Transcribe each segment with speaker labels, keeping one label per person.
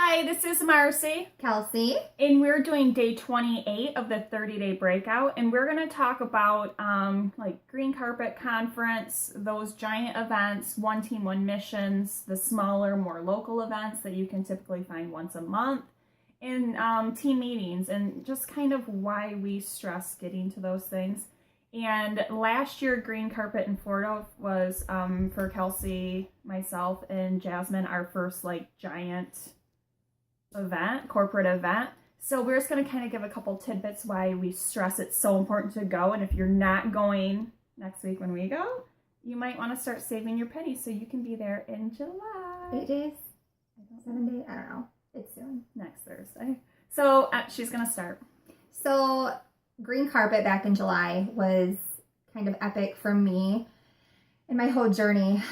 Speaker 1: Hi, this is Marcy,
Speaker 2: Kelsey.
Speaker 1: and we're doing day 28 of the 30-day breakout, and we're going to talk about like green carpet conference, those giant events, one team, one missions, the smaller, more local events that you can typically find once a month, and team meetings, and just kind of why we stress getting to those things. And last year, Green Carpet in Florida was for Kelsey, myself, and Jasmine, our first like giant event, corporate event. So we're just going to kind of give a couple tidbits why we stress it's so important to go. And if you're not going next week when we go, you might want to start saving your pennies so you can be there in July.
Speaker 2: 8 days? 7 days? I don't know. It's soon.
Speaker 1: Next Thursday. So she's going to start.
Speaker 2: So Green Carpet back in July was kind of epic for me and my whole journey.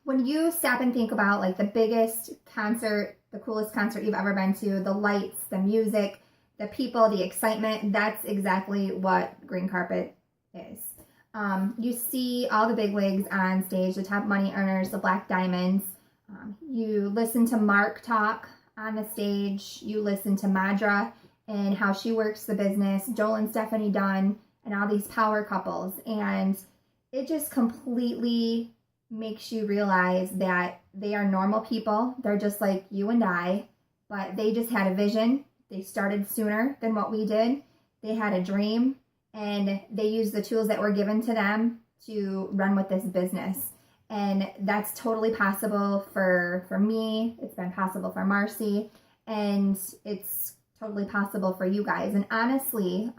Speaker 2: When you stop and think about like the biggest concert, the coolest concert you've ever been to, the lights, the music, the people, the excitement, that's exactly what Green Carpet is. You see all the bigwigs on stage, the top money earners, the Black Diamonds. You listen to Mark talk on the stage. You listen to Madra and how she works the business, Joel and Stephanie Dunn, and all these power couples. And it just completely makes you realize that they are normal people. They're just like you and I, but they just had a vision. They started sooner than what we did. They had a dream, and they used the tools that were given to them to run with this business. And that's totally possible for me. It's been possible for Marcy, and it's totally possible for you guys. And honestly,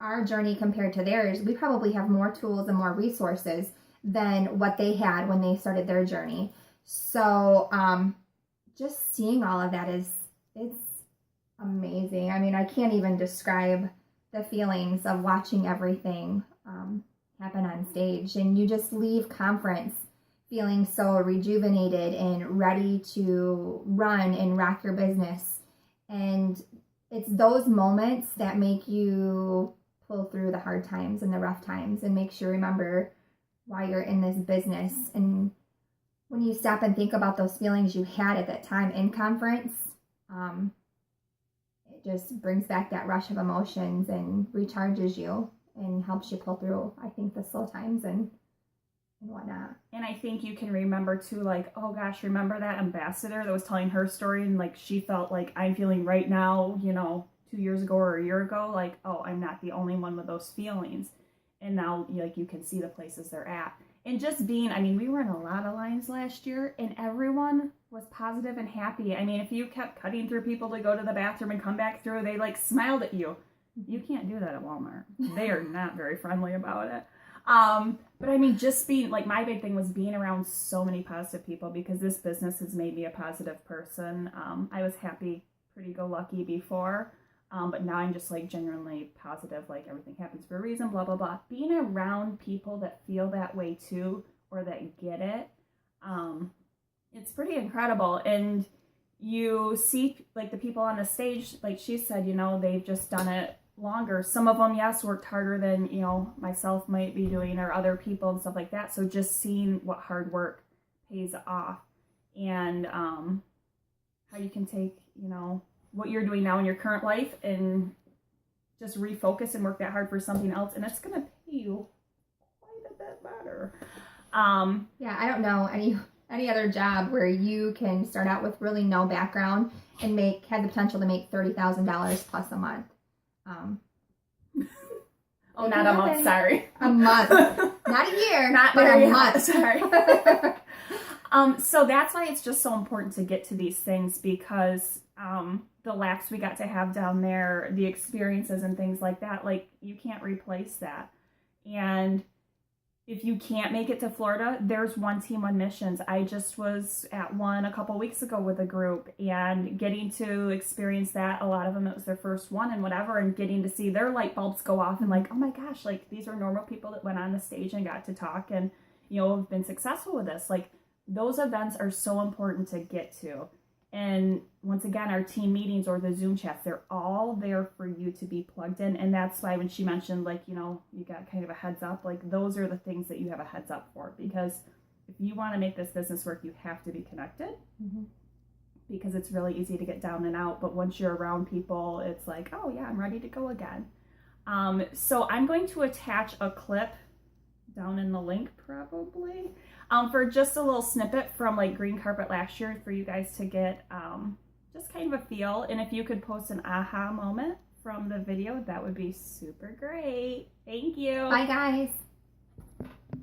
Speaker 2: our journey compared to theirs, we probably have more tools and more resources than what they had when they started their journey. So just seeing all of that it's amazing. I mean, I can't even describe the feelings of watching everything happen on stage. And you just leave conference feeling so rejuvenated and ready to run and rock your business. And it's those moments that make you pull through the hard times and the rough times and makes you remember why you're in this business. And when you stop and think about those feelings you had at that time in conference, it just brings back that rush of emotions and recharges you and helps you pull through, I think, the slow times and whatnot.
Speaker 1: And I think you can remember too, like, oh gosh, remember that ambassador that was telling her story, and like she felt like I'm feeling right now, 2 years ago or a year ago, like, oh, I'm not the only one with those feelings. And now like you can see the places they're at. And just being, I mean, we were in a lot of lines last year and everyone was positive and happy. I mean, if you kept cutting through people to go to the bathroom and come back through, they like smiled at you. You can't do that at Walmart. They are not very friendly about it. But I mean, just being, like, my big thing was being around so many positive people because this business has made me a positive person. I was happy, pretty go lucky before. But now I'm just like genuinely positive, like everything happens for a reason, blah, blah, blah. Being around people that feel that way too, or that get it, it's pretty incredible. And you see like the people on the stage, like she said, they've just done it longer. Some of them, yes, worked harder than, myself might be doing or other people and stuff like that. So just seeing what hard work pays off and how you can take, what you're doing now in your current life and just refocus and work that hard for something else, and it's going to pay you quite a bit better.
Speaker 2: Yeah, I don't know any other job where you can start out with really no background and have the potential to make $30,000 plus a month.
Speaker 1: Oh, not a month, sorry.
Speaker 2: A month. Not a year,
Speaker 1: not
Speaker 2: but a month.
Speaker 1: Sorry. So that's why it's just so important to get to these things because the laughs we got to have down there, the experiences and things like that, like you can't replace that. And if you can't make it to Florida, there's one team, one missions. I just was at one a couple weeks ago with a group and getting to experience that. A lot of them, it was their first one and whatever, and getting to see their light bulbs go off and like, oh my gosh, like these are normal people that went on the stage and got to talk and, have been successful with this. Like those events are so important to get to. And once again, our team meetings or the Zoom chats, they're all there for you to be plugged in. And that's why when she mentioned, like, you got kind of a heads up, like those are the things that you have a heads up for. Because if you want to make this business work, you have to be connected. Mm-hmm. because it's really easy to get down and out. But once you're around people, it's like, oh yeah, I'm ready to go again. So I'm going to attach a clip down in the link probably for just a little snippet from like Green Carpet last year for you guys to get just kind of a feel. And if you could post an aha moment from the video, that would be super great. Thank you.
Speaker 2: Bye guys.